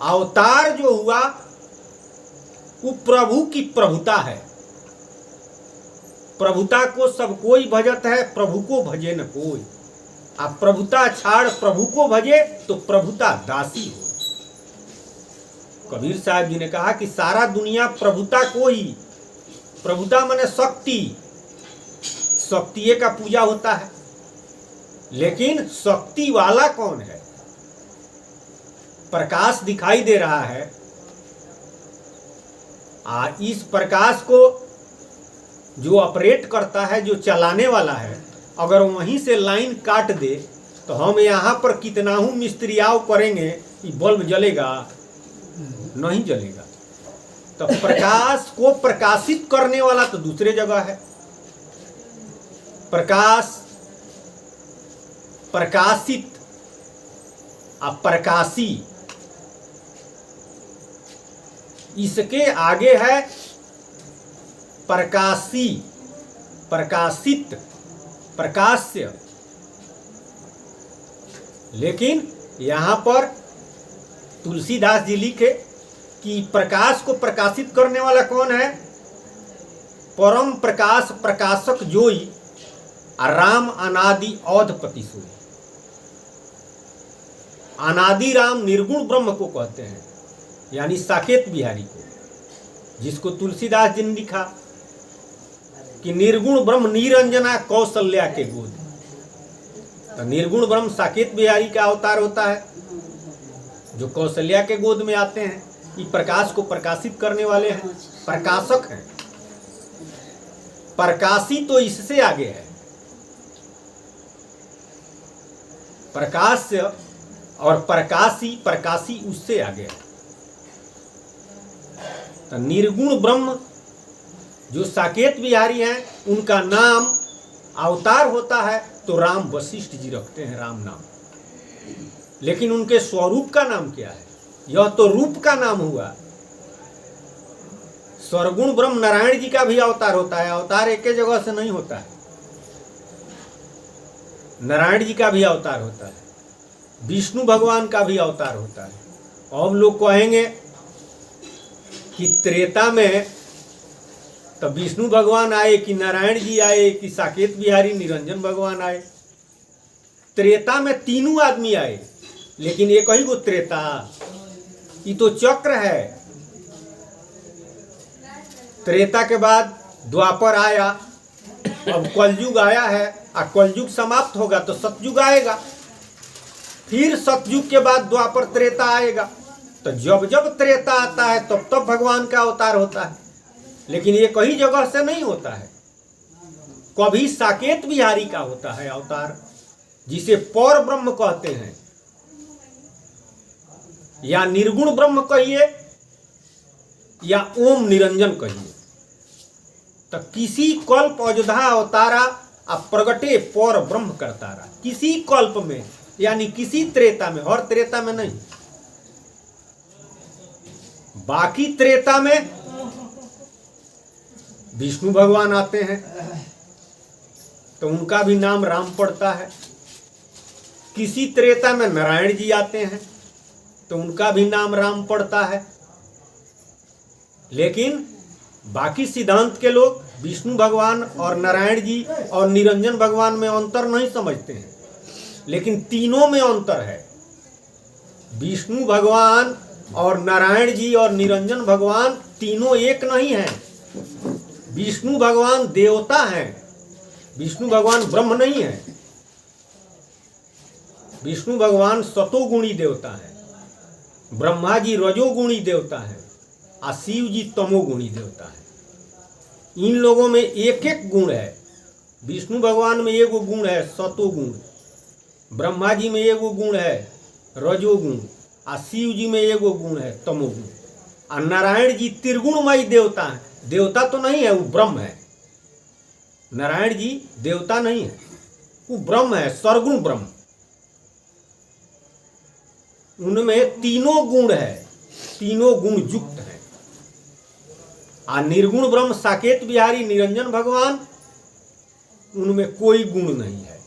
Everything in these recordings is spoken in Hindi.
अवतार जो हुआ वो प्रभु की प्रभुता है। प्रभुता को सब कोई भजत है, प्रभु को भजे न कोई। आप प्रभुता छाड़ प्रभु को भजे तो प्रभुता दासी हो। कबीर साहब जी ने कहा कि सारा दुनिया प्रभुता को ही, प्रभुता माने शक्ति, शक्ति का पूजा होता है, लेकिन शक्ति वाला कौन है? प्रकाश दिखाई दे रहा है, इस प्रकाश को जो ऑपरेट करता है, जो चलाने वाला है, अगर वहीं से लाइन काट दे तो हम यहाँ पर कितना हूँ मिस्त्रियाव करेंगे कि बल्ब जलेगा? नहीं जलेगा। तो प्रकाश को प्रकाशित करने वाला तो दूसरे जगह है। प्रकाश, प्रकाशित, प्रकाशी, इसके आगे है प्रकाशी, प्रकाशित, प्रकाश्य। लेकिन यहाँ पर तुलसीदास जी लिखे कि प्रकाश को प्रकाशित करने वाला कौन है? परम प्रकाश प्रकाशक जोई, राम अनादि औधपति सोई। अनादि राम निर्गुण ब्रह्म को कहते हैं, यानी साकेत बिहारी को, जिसको तुलसीदास जी ने लिखा कि निर्गुण ब्रह्म निरंजना कौशल्या के गोद। तो निर्गुण ब्रह्म साकेत बिहारी का अवतार होता है, जो कौशल्या के गोद में आते हैं। ये प्रकाश को प्रकाशित करने वाले हैं, प्रकाशक हैं। प्रकाशी तो इससे आगे है, प्रकाश्य और प्रकाशी, प्रकाशी उससे आगे है। तो निर्गुण ब्रह्म जो साकेत बिहारी हैं, उनका नाम अवतार होता है तो राम वशिष्ठ जी रखते हैं राम नाम। लेकिन उनके स्वरूप का नाम क्या है? यह तो रूप का नाम हुआ। सर्वगुण ब्रह्म नारायण जी का भी अवतार होता है, अवतार एक ही जगह से नहीं होता है। नारायण जी का भी अवतार होता है, विष्णु भगवान का भी अवतार होता है। और लोग कहेंगे कि त्रेता में तो विष्णु भगवान आए कि नारायण जी आए कि साकेत बिहारी निरंजन भगवान आए? त्रेता में तीनों आदमी आए, लेकिन एक ही को त्रेता, ये तो चक्र है। त्रेता के बाद द्वापर आया, अब कलयुग आया है, और कलयुग समाप्त होगा तो सतयुग आएगा। फिर सतयुग के बाद द्वापर त्रेता आएगा। तो जब जब त्रेता आता है तब तब भगवान का अवतार होता है, लेकिन ये कहीं जगह से नहीं होता है। कभी साकेत बिहारी का होता है अवतार, जिसे पर ब्रह्म कहते हैं, या निर्गुण ब्रह्म कहिए या ओम निरंजन कहिए। तो किसी कल्प अयोध्या अवतारा अब प्रगटे पर ब्रह्म करतारा, किसी कल्प में, यानी किसी त्रेता में, हर त्रेता में नहीं। बाकी त्रेता में विष्णु भगवान आते हैं तो उनका भी नाम राम पड़ता है। किसी त्रेता में नारायण जी आते हैं तो उनका भी नाम राम पड़ता है। लेकिन बाकी सिद्धांत के लोग विष्णु भगवान और नारायण जी और निरंजन भगवान में अंतर नहीं समझते हैं, लेकिन तीनों में अंतर है। विष्णु भगवान और नारायण जी और निरंजन भगवान तीनों एक नहीं हैं। विष्णु भगवान देवता हैं, विष्णु भगवान ब्रह्म नहीं है। विष्णु भगवान सतोगुणी देवता है, ब्रह्मा जी रजोगुणी देवता है, और शिव जी तमोगुणी देवता है। इन लोगों में एक एक गुण है। विष्णु भगवान में एगो गुण है सतोगुण, ब्रह्मा जी में एगो गुण है रजोगुण, और शिव जी में एगो गुण है तमोगुण। और नारायण जी त्रिगुणमयी देवता है। देवता तो नहीं है, वो ब्रह्म है। नारायण जी देवता नहीं है, वो ब्रह्म है, सर्वगुण ब्रह्म। उनमें तीनों गुण है, तीनों गुण युक्त है। और निर्गुण ब्रह्म साकेत बिहारी निरंजन भगवान, उनमें कोई गुण नहीं है,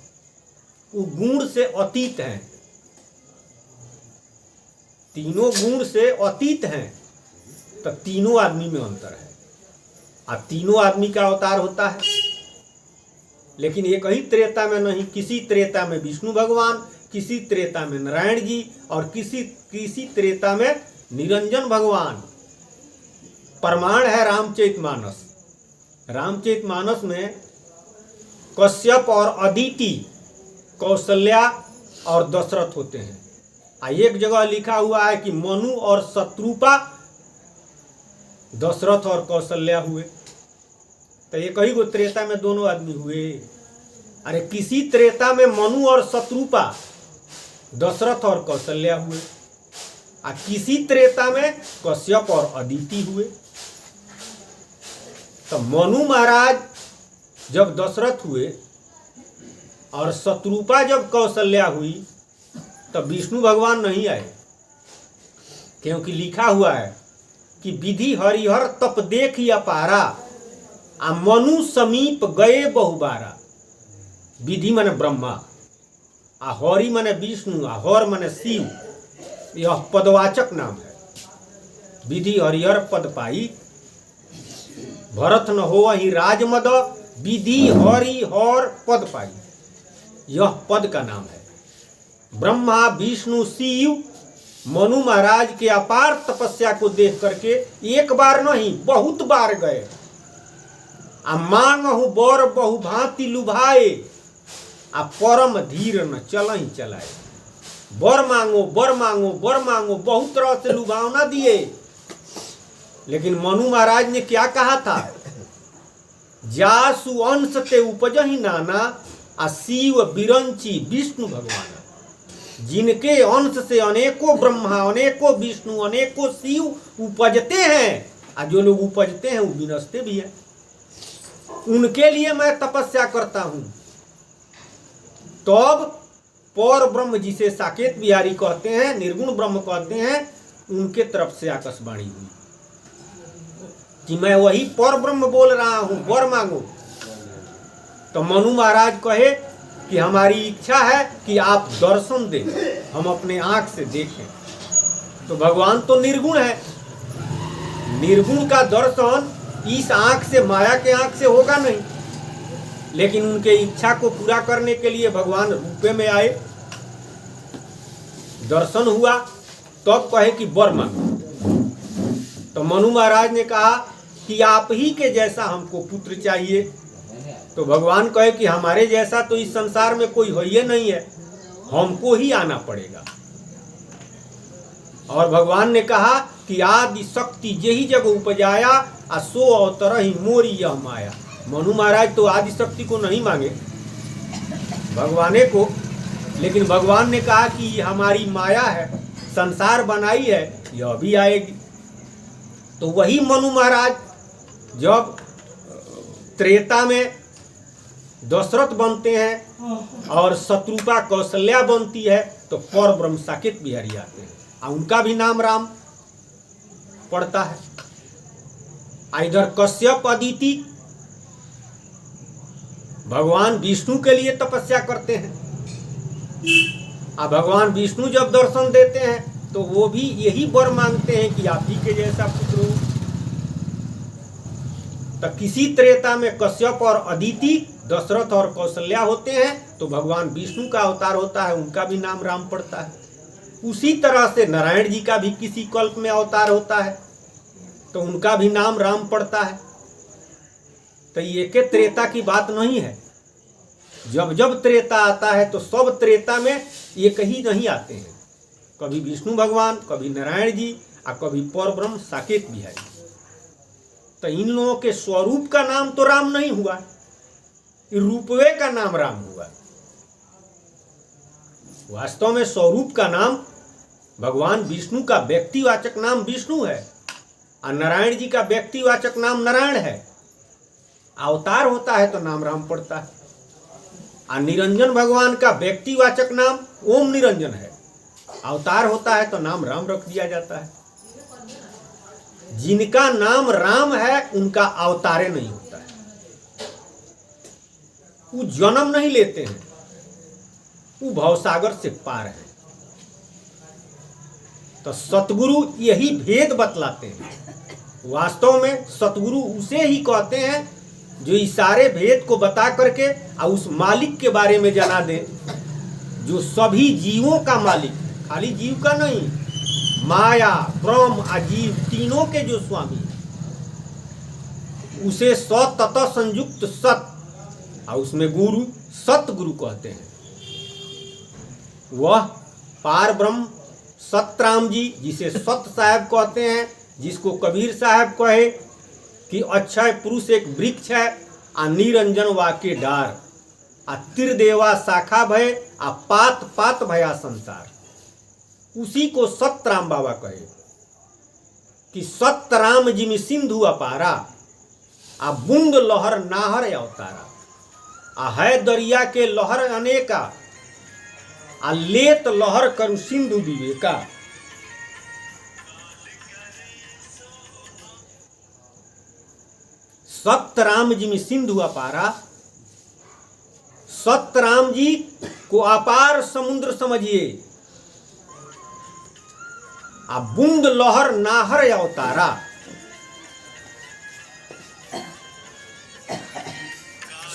वो गुण से अतीत हैं। तीनों गुण से अतीत हैं, तो तीनों आदमी में अंतर है। तीनों आदमी का अवतार होता है, लेकिन एक ही त्रेता में नहीं, किसी त्रेता में विष्णु भगवान, किसी त्रेता में नारायण जी और किसी त्रेता में निरंजन भगवान। प्रमाण है रामचरितमानस। रामचरितमानस में कश्यप और अदिति, कौशल्या और दशरथ होते हैं। एक जगह लिखा हुआ है कि मनु और शत्रुपा दशरथ और कौशल्या हुए। तो एक ही गो त्रेता में दोनों आदमी हुए। अरे किसी त्रेता में मनु और शत्रुपा दशरथ और कौशल्या हुए, किसी त्रेता में कश्यप और अदिति हुए। तो मनु महाराज जब दशरथ हुए और शत्रुपा जब कौशल्या हुई, तब विष्णु भगवान नहीं आए, क्योंकि लिखा हुआ है कि विधि हरिहर तप देख अपारा, मनु समीप गए बहुबारा। विधि माने ब्रह्मा, हरि माने विष्णु, हर माने शिव। यह पदवाचक नाम है। विधि हरिहर पद पाई, भरत न हो ही राजमद, विधि हरि हर पद पाई। यह पद का नाम है। ब्रह्मा विष्णु शिव मनु महाराज के अपार तपस्या को देख करके एक बार नहीं बहुत बार गए। मांगहु बर बहु भांति लुभाए, परम धीर न चलहि चलाए। बर मांगो बर मांगो बर मांगो, बहुत तरह से लुभावना दिए, लेकिन मनु महाराज ने क्या कहा था? जासु अंश ते उपजहि नाना, शिव बिरंची विष्णु भगवान। जिनके अंश से अनेकों ब्रह्मा, अनेकों विष्णु, अनेकों शिव उपजते हैं, और जो लोग उपजते हैं वो विनसते भी हैं। उनके लिए मैं तपस्या करता हूं। तब पर ब्रह्म जिसे साकेत बिहारी कहते हैं, निर्गुण ब्रह्म कहते हैं, उनके तरफ से आकाशवाणी हुई कि मैं वही पर ब्रह्म बोल रहा हूं, वर मांगो। तो मनु महाराज कहे कि हमारी इच्छा है कि आप दर्शन दें, हम अपने आंख से देखें। तो भगवान तो निर्गुण है, निर्गुण का दर्शन इस आंख से, माया के आंख से होगा नहीं। लेकिन उनके इच्छा को पूरा करने के लिए भगवान रूपे में आए, दर्शन हुआ, तब कहे कि वर मांगो। तो मनु महाराज ने कहा कि आप ही के जैसा हमको पुत्र चाहिए। तो भगवान कहे कि हमारे जैसा तो इस संसार में कोई है नहीं है, हमको ही आना पड़ेगा। और भगवान ने कहा कि आदि शक्ति जेहि जग उपजाया, सो अवतर ही मोरी यह माया। मनु महाराज तो आदि शक्ति को नहीं मांगे, भगवाने को, लेकिन भगवान ने कहा कि ये हमारी माया है, संसार बनाई है, यह भी आएगी। तो वही मनु महाराज जब त्रेता में दशरथ बनते हैं और शत्रुपा कौशल्या बनती है, तो पर ब्रह्म साकेत बिहारी आते हैं, और उनका भी नाम राम पड़ता है। इधर कश्यप अदिति भगवान विष्णु के लिए तपस्या करते हैं, और भगवान विष्णु जब दर्शन देते हैं तो वो भी यही वर मांगते हैं कि आप ही के जैसा पुत्र हो। तो किसी त्रेता में कश्यप और अदिति, दशरथ और कौशल्या होते हैं, तो भगवान विष्णु का अवतार होता है, उनका भी नाम राम पड़ता है। उसी तरह से नारायण जी का भी किसी कल्प में अवतार होता है, तो उनका भी नाम राम पड़ता है। तो ये के त्रेता की बात नहीं है। जब जब त्रेता आता है तो सब त्रेता में एक ही नहीं आते हैं, कभी विष्णु भगवान, कभी नारायण जी, और कभी परब्रह्म साकेत बिहारी। तो इन लोगों के स्वरूप का नाम तो राम नहीं हुआ, रूपवे का नाम राम हुआ। वास्तव में स्वरूप का नाम भगवान विष्णु का व्यक्तिवाचक नाम विष्णु है, और नारायण जी का व्यक्तिवाचक नाम नारायण है। अवतार होता है तो नाम राम पड़ता है। और निरंजन भगवान का व्यक्तिवाचक नाम ओम निरंजन है, अवतार होता है तो नाम राम रख दिया जाता है। जिनका नाम राम है उनका अवतारे नहीं होता है, वो जन्म नहीं लेते हैं, वो भवसागर से पार है। तो सतगुरु यही भेद बतलाते हैं। वास्तव में सतगुरु उसे ही कहते हैं जो इस सारे भेद को बता करके और उस मालिक के बारे में जना दे जो सभी जीवों का मालिक है, खाली जीव का नहीं, माया ब्रह्म अजीव तीनों के जो स्वामी है, उसे सत तथा संयुक्त सत और उसमें गुरु सतगुरु कहते हैं। वह पार ब्रह्म सतराम जी जिसे सत साहब कहते हैं, जिसको कबीर साहब कहे कि अक्षय पुरुष एक वृक्ष है आ निरंजन वाके डार आ त्रिदेवा शाखा भय आ पात पात भया संसार, उसी को सतराम बाबा कहे कि सतराम जिमि सिंधु अपारा आ बूंद लहर नाहर अवतारा, आ है दरिया के लहर अनेका आ लेत लहर करु सिंधु विवेका। सतराम जी में सिंधु अपारा, सतराम जी को अपार समुद्र समझिए, आ बूंद लहर नाहर अवतारा।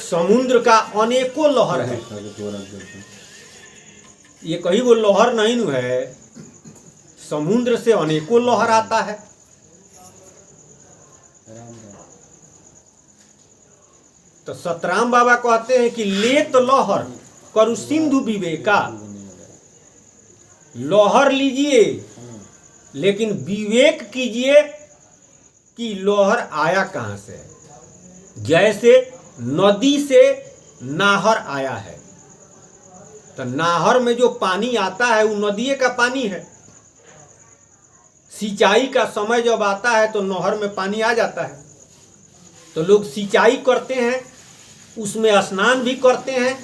समुद्र का अनेकों लहर है, ये कहीं वो लहर नहीं नु है, समुद्र से अनेकों लहर आता है। तो सतराम बाबा कहते हैं कि लेत लहर करु सिंधु विवेका, लहर लीजिए लेकिन विवेक कीजिए कि लहर आया कहां से। जैसे नदी से नाहर आया है, तो नाहर में जो पानी आता है वो नदी का पानी है। सिंचाई का समय जब आता है तो नहर में पानी आ जाता है, तो लोग सिंचाई करते हैं, उसमें स्नान भी करते हैं,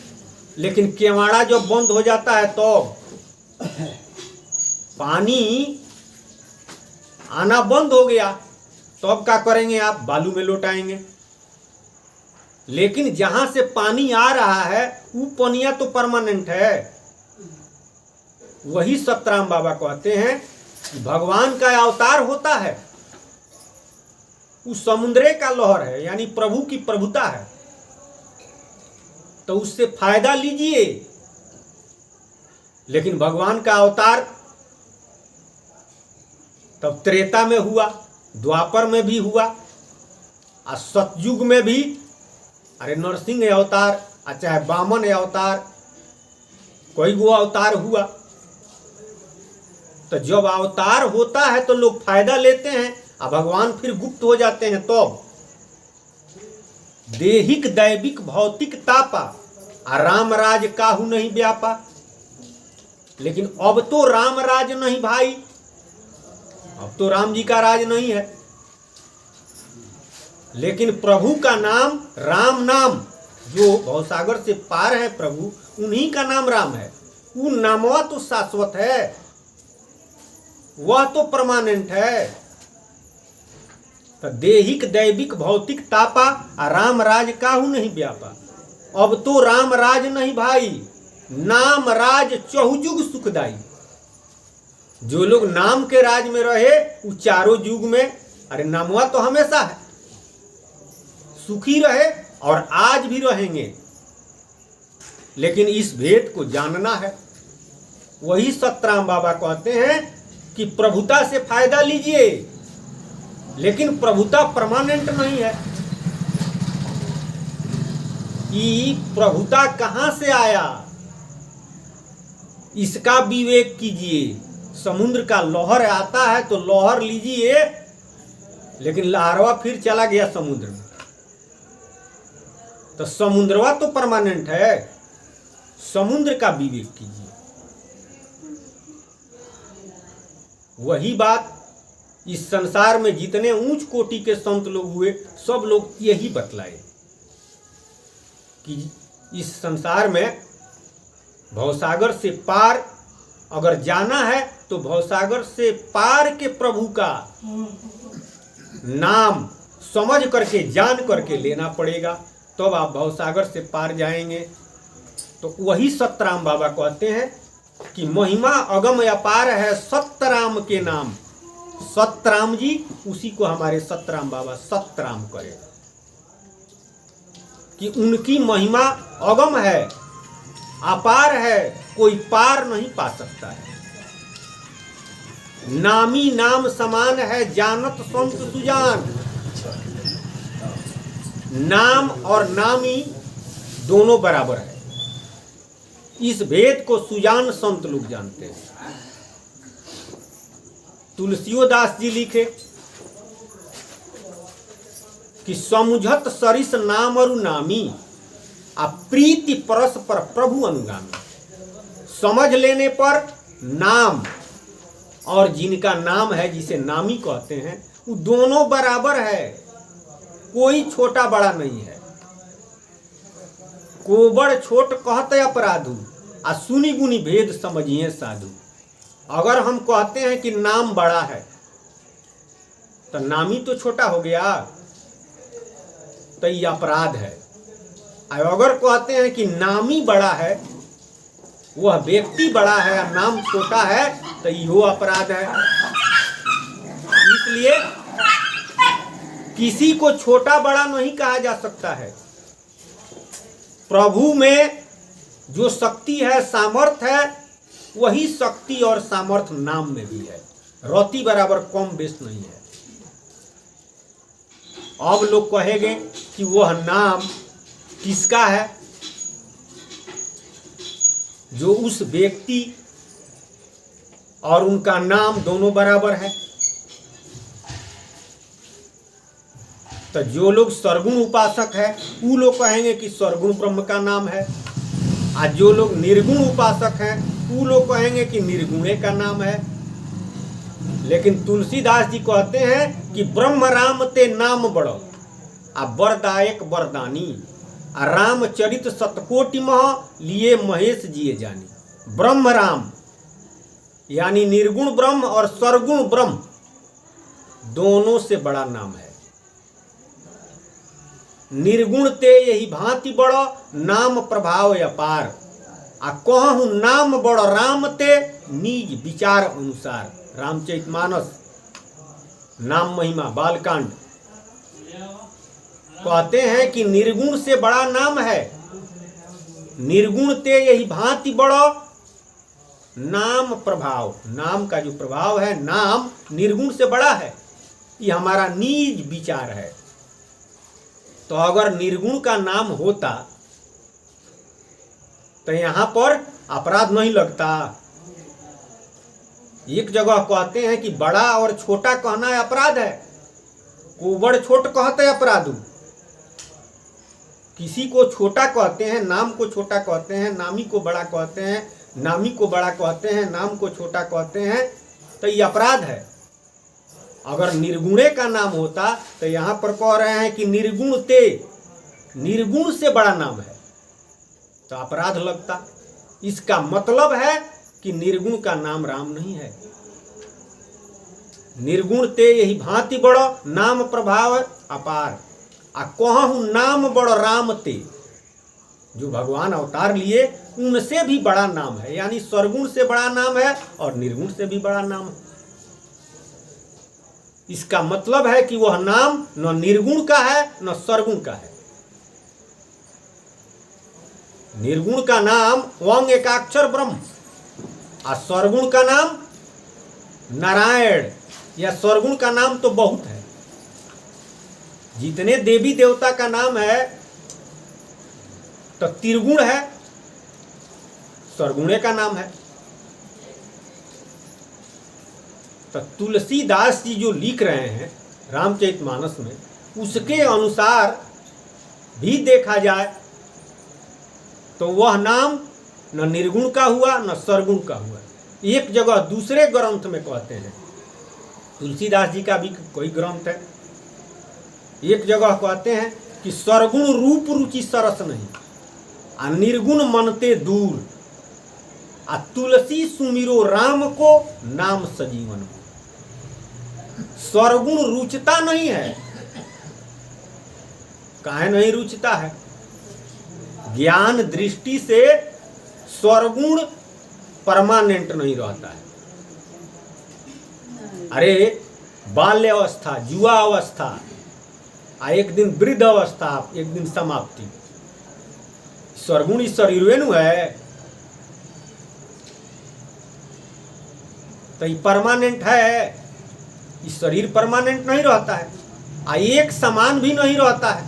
लेकिन केवाड़ा जब बंद हो जाता है तो पानी आना बंद हो गया, तो अब क्या करेंगे आप? बालू में लौटाएंगे। लेकिन जहां से पानी आ रहा है वो पनिया तो परमानेंट है। वही सतराम बाबा कहते हैं कि भगवान का अवतार होता है, उस समुद्रे का लहर है, यानी प्रभु की प्रभुता है, तो उससे फायदा लीजिए। लेकिन भगवान का अवतार तब त्रेता में हुआ, द्वापर में भी हुआ, और सतयुग में भी अरे नरसिंह अवतार, चाहे वामन अवतार, कोई वो अवतार हुआ। तो जब अवतार होता है तो लोग फायदा लेते हैं, और भगवान फिर गुप्त हो जाते हैं। तो देहिक दैविक भौतिक तापा आ राम राज काहू नहीं व्यापा। लेकिन अब तो राम राज नहीं भाई, अब तो राम जी का राज नहीं है, लेकिन प्रभु का नाम राम नाम, जो भवसागर से पार है प्रभु, उन्हीं का नाम राम है। वो नामवा तो शाश्वत है, वह तो परमानेंट है। तो देहिक दैविक भौतिक तापा आ राम राज काहू नहीं व्यापा। अब तो राम राज नहीं भाई, नाम राज चहुजुग सुखदाई। जो लोग नाम के राज में रहे वो चारों युग में, अरे नामवा तो हमेशा है, सुखी रहे और आज भी रहेंगे। लेकिन इस भेद को जानना है। वही सतराम बाबा कहते हैं कि प्रभुता से फायदा लीजिए, लेकिन प्रभुता परमानेंट नहीं है। कि प्रभुता कहां से आया इसका विवेक कीजिए। समुद्र का लहर आता है तो लहर लीजिए, लेकिन लहरवा फिर चला गया समुद्र में, तो समुद्रवा तो परमानेंट है। समुद्र का विवेक कीजिए। वही बात इस संसार में जितने ऊंच कोटि के संत लोग हुए, सब लोग यही बतलाए कि इस संसार में भवसागर से पार अगर जाना है तो भवसागर से पार के प्रभु का नाम समझ करके, जान करके लेना पड़ेगा, तब आप भवसागर से पार जाएंगे। तो वही सतराम बाबा कहते हैं कि महिमा अगम अपार है सतराम के नाम। सतराम जी, उसी को हमारे सतराम बाबा सतराम करे कि उनकी महिमा अगम है, अपार है, कोई पार नहीं पा सकता है। नामी नाम समान है जानत संत सुजान। नाम और नामी दोनों बराबर है, इस भेद को सुजान संत लोग जानते हैं। तुलसीदास जी लिखे कि समुझत सरिस नाम और नामी, आ प्रीति परस्पर प्रभु अनुगामी। समझ लेने पर नाम और जिनका नाम है, जिसे नामी कहते हैं, वो दोनों बराबर है, कोई छोटा बड़ा नहीं है। कोबड़ छोट कहते अपराधु, आ सुनी गुनी भेद समझिए साधु। अगर हम कहते हैं कि नाम बड़ा है तो नामी तो छोटा हो गया, तो ये अपराध है। अगर कहते हैं कि नामी बड़ा है, वह व्यक्ति बड़ा है और नाम छोटा है, तो यो अपराध है। इसलिए किसी को छोटा बड़ा नहीं कहा जा सकता है। प्रभु में जो शक्ति है, सामर्थ्य है, वही शक्ति और सामर्थ्य नाम में भी है। रति बराबर कम बेस नहीं है। अब लोग कहेंगे कि वह नाम किसका है? जो उस व्यक्ति और उनका नाम दोनों बराबर है। तो जो लोग सरगुण उपासक है, वो लोग कहेंगे कि सरगुण ब्रह्म का नाम है। आज जो लोग निर्गुण उपासक हैं, वो लोग कहेंगे कि निर्गुणे का नाम है। लेकिन तुलसीदास जी कहते हैं कि ब्रह्म राम ते नाम बड़ो, आ वरदायक वरदानी, आ रामचरित सतकोटि मह लिए महेश जिए जानी। ब्रह्म राम यानी निर्गुण ब्रह्म और सरगुण ब्रह्म दोनों से बड़ा नाम है। निर्गुण ते यही भांति बड़ो, नाम प्रभाव अपार, आ कहूँ नाम बड़ो राम ते निज विचार अनुसार। रामचरितमानस नाम महिमा बालकांड कहते हैं कि निर्गुण से बड़ा नाम है। निर्गुण ते यही भांति बड़ो, नाम प्रभाव, नाम का जो प्रभाव है, नाम निर्गुण से बड़ा है। ये हमारा निज विचार है। तो अगर निर्गुण का नाम होता तो यहां पर अपराध नहीं लगता। एक जगह कहते हैं कि बड़ा और छोटा कहना अपराध है। कोबड़ छोट कहते अपराधु। किसी को छोटा कहते हैं, नाम को छोटा कहते हैं, नामी को बड़ा कहते हैं, नामी को बड़ा कहते हैं, नाम को छोटा कहते हैं, तो ये अपराध है। अगर निर्गुणे का नाम होता तो यहां पर कह रहे हैं कि निर्गुण ते, निर्गुण से बड़ा नाम है, तो अपराध लगता। इसका मतलब है कि निर्गुण का नाम राम नहीं है। निर्गुण ते यही भांति बड़ो, नाम प्रभाव अपार, आ कहूँ नाम बड़ो राम ते। जो भगवान अवतार लिए उनसे भी बड़ा नाम है, यानी सरगुण से बड़ा नाम है और निर्गुण से भी बड़ा नाम है। इसका मतलब है कि वह नाम न निर्गुण का है न सरगुण का है। निर्गुण का नाम ओंग एकाक्षर ब्रह्म, और सरगुण का नाम नारायण, या सरगुण का नाम तो बहुत है। जितने देवी देवता का नाम है तो त्रिगुण है, सरगुणे का नाम है। तो तुलसीदास जी जो लिख रहे हैं रामचरितमानस में, उसके अनुसार भी देखा जाए तो वह नाम न निर्गुण का हुआ न सरगुण का हुआ। एक जगह दूसरे ग्रंथ में कहते हैं, तुलसीदास जी का भी कोई ग्रंथ है, एक जगह कहते हैं कि सरगुण रूप रुचि सरस नहीं, आ निर्गुण मनते दूर, आ तुलसी सुमिरो राम को नाम सजीवन। सरगुण रुचता नहीं है। काहे नहीं रुचता है? ज्ञान दृष्टि से सरगुण परमानेंट नहीं रहता है। अरे बाल्य अवस्था, युवा अवस्था, एक दिन वृद्ध अवस्था, एक दिन समाप्ति। सर्वगुण इस शरीर नु है, तो ये परमानेंट है। इस शरीर परमानेंट नहीं रहता है, एक समान भी नहीं रहता है,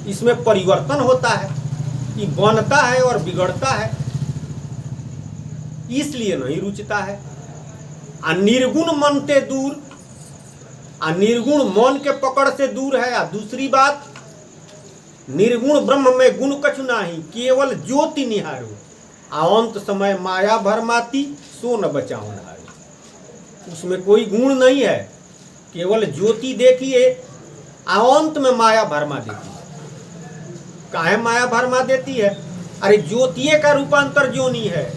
इसमें परिवर्तन होता है, ये बनता है और बिगड़ता है, इसलिए नहीं रुचता है। निर्गुण मन ते दूर, निर्गुण मन के पकड़ से दूर है। दूसरी बात, निर्गुण ब्रह्म में गुण कछु नाही, केवल ज्योति निहारो, अंत समय माया भरमाती, सो न बचाओ नारी। उसमें कोई गुण नहीं है, केवल ज्योति देखिए, अंत में माया भरमा देती है। काहे माया भरमा देती है? अरे ज्योतिये का रूपांतर जोनी है।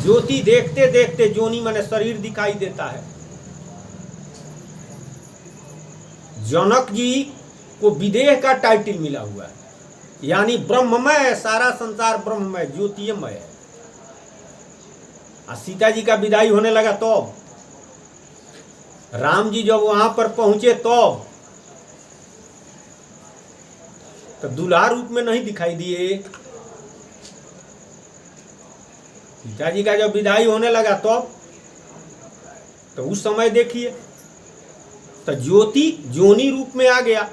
ज्योति देखते देखते जोनी माने शरीर दिखाई देता है। जनक जी को विदेह का टाइटल मिला हुआ है, यानी ब्रह्ममय है, सारा संसार ब्रह्ममय ज्योतिमय है। सीता जी का विदाई होने लगा तो राम जी जब वहां पर पहुंचे तो दूल्हा रूप में नहीं दिखाई दिए। सीता जी का जब विदाई होने लगा तो उस समय देखिए तो ज्योति जोनी रूप में आ गया।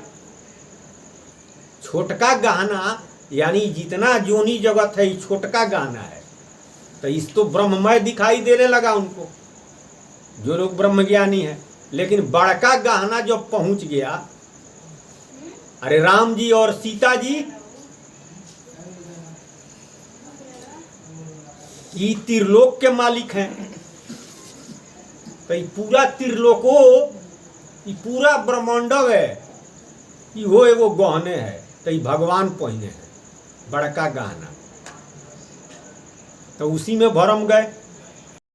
छोटका गहना, यानी जितना जोनी जगत है छोटका गहना है, तो इस तो ब्रह्ममय दिखाई देने लगा उनको, जो लोग ब्रह्मज्ञानी हैं। लेकिन बड़का गहना जब पहुंच गया, अरे राम जी और सीता जी ये त्रिलोक के मालिक हैं, तो ये पूरा त्रिलोको, ये पूरा ब्रह्मांडव है, ये हो एगो गहने है, तो ये भगवान पहने हैं बड़का गहना, तो उसी में भरम गए।